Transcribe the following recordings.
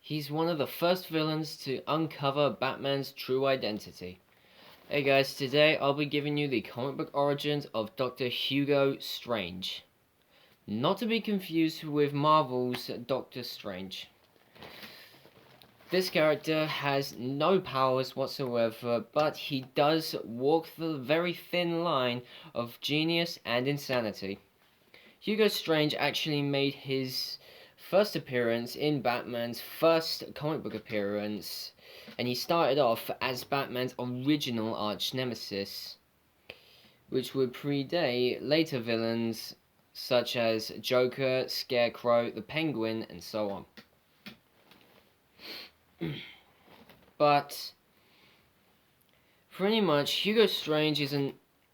He's one of the first villains to uncover Batman's true identity. Hey guys, today I'll be giving you the comic book origins of Dr. Hugo Strange. Not to be confused with Marvel's Doctor Strange. This character has no powers whatsoever, but he does walk the very thin line of genius and insanity. Hugo Strange actually made his first appearance in Batman's first comic book appearance, and he started off as Batman's original arch nemesis, which would predate later villains such as Joker, Scarecrow, the Penguin, and so on. But pretty much Hugo Strange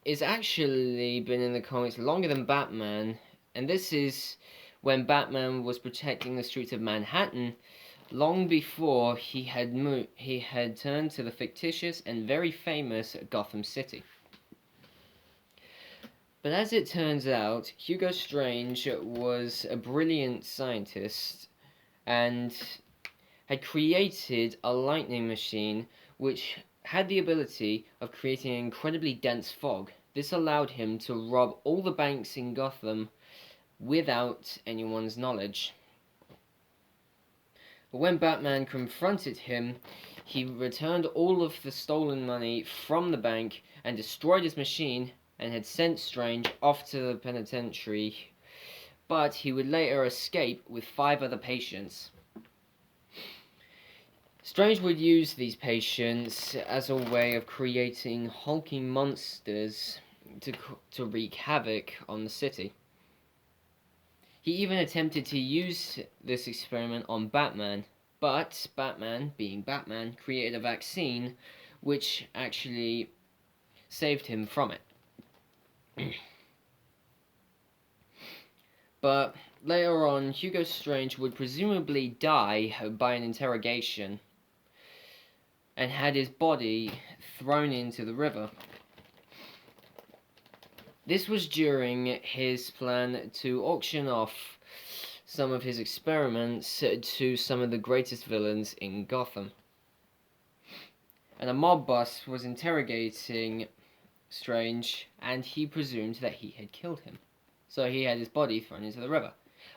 is actually been in the comics longer than Batman, and this is when Batman was protecting the streets of Manhattan long before he had turned to the fictitious and very famous Gotham City. But as it turns out, Hugo Strange was a brilliant scientist and had created a lightning machine which had the ability of creating an incredibly dense fog. This allowed him to rob all the banks in Gotham without anyone's knowledge. But when Batman confronted him, he returned all of the stolen money from the bank and destroyed his machine and had sent Strange off to the penitentiary, but he would later escape with 5 other patients. Strange would use these patients as a way of creating hulking monsters to wreak havoc on the city. He even attempted to use this experiment on Batman, but Batman, being Batman, created a vaccine which actually saved him from it. But later on, Hugo Strange would presumably die by an interrogation and had his body thrown into the river. This was during his plan to auction off some of his experiments to some of the greatest villains in Gotham. And a mob boss was interrogating Strange, and he presumed that he had killed him. So he had his body thrown into the river.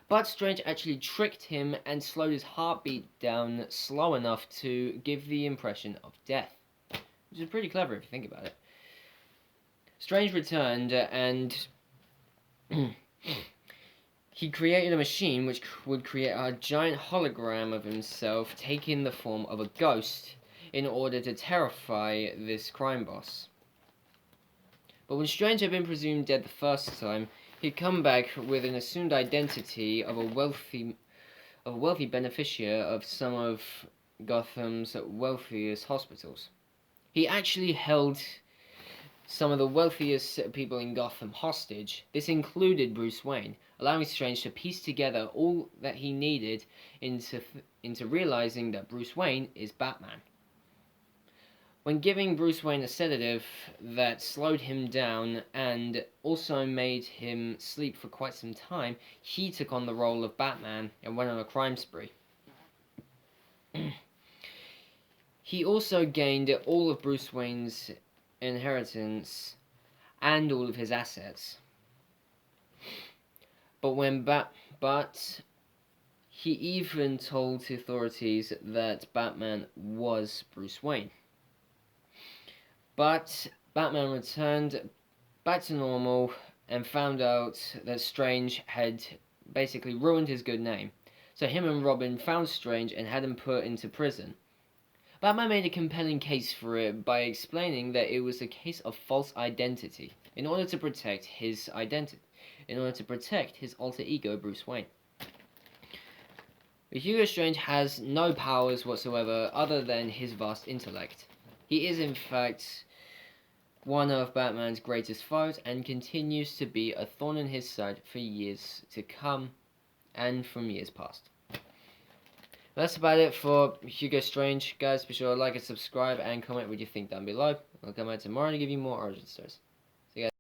But Strange actually tricked him and slowed his heartbeat down slow enough to give the impression of death. Which is pretty clever if you think about it. Strange returned and he created a machine which would create a giant hologram of himself taking the form of a ghost in order to terrify this crime boss. But when Strange had been presumed dead the first time, he'd come back with an assumed identity of a wealthy beneficiary of some of Gotham's wealthiest hospitals. He actually held some of the wealthiest people in Gotham hostage. This included Bruce Wayne, allowing Strange to piece together all that he needed into realizing that Bruce Wayne is Batman. When giving Bruce Wayne a sedative that slowed him down and also made him sleep for quite some time, he took on the role of Batman and went on a crime spree. He also gained all of Bruce Wayne's inheritance and all of his assets. But he even told authorities that Batman was Bruce Wayne. But Batman returned back to normal and found out that Strange had basically ruined his good name. So him and Robin found Strange and had him put into prison. Batman made a compelling case for it by explaining that it was a case of false identity in order to protect his identity, in order to protect his alter ego Bruce Wayne. But Hugo Strange has no powers whatsoever other than his vast intellect. He is in fact one of Batman's greatest foes and continues to be a thorn in his side for years to come and from years past. That's about it for Hugo Strange. Guys, be sure to like and subscribe and comment what you think down below. I'll come out tomorrow to give you more origin stories.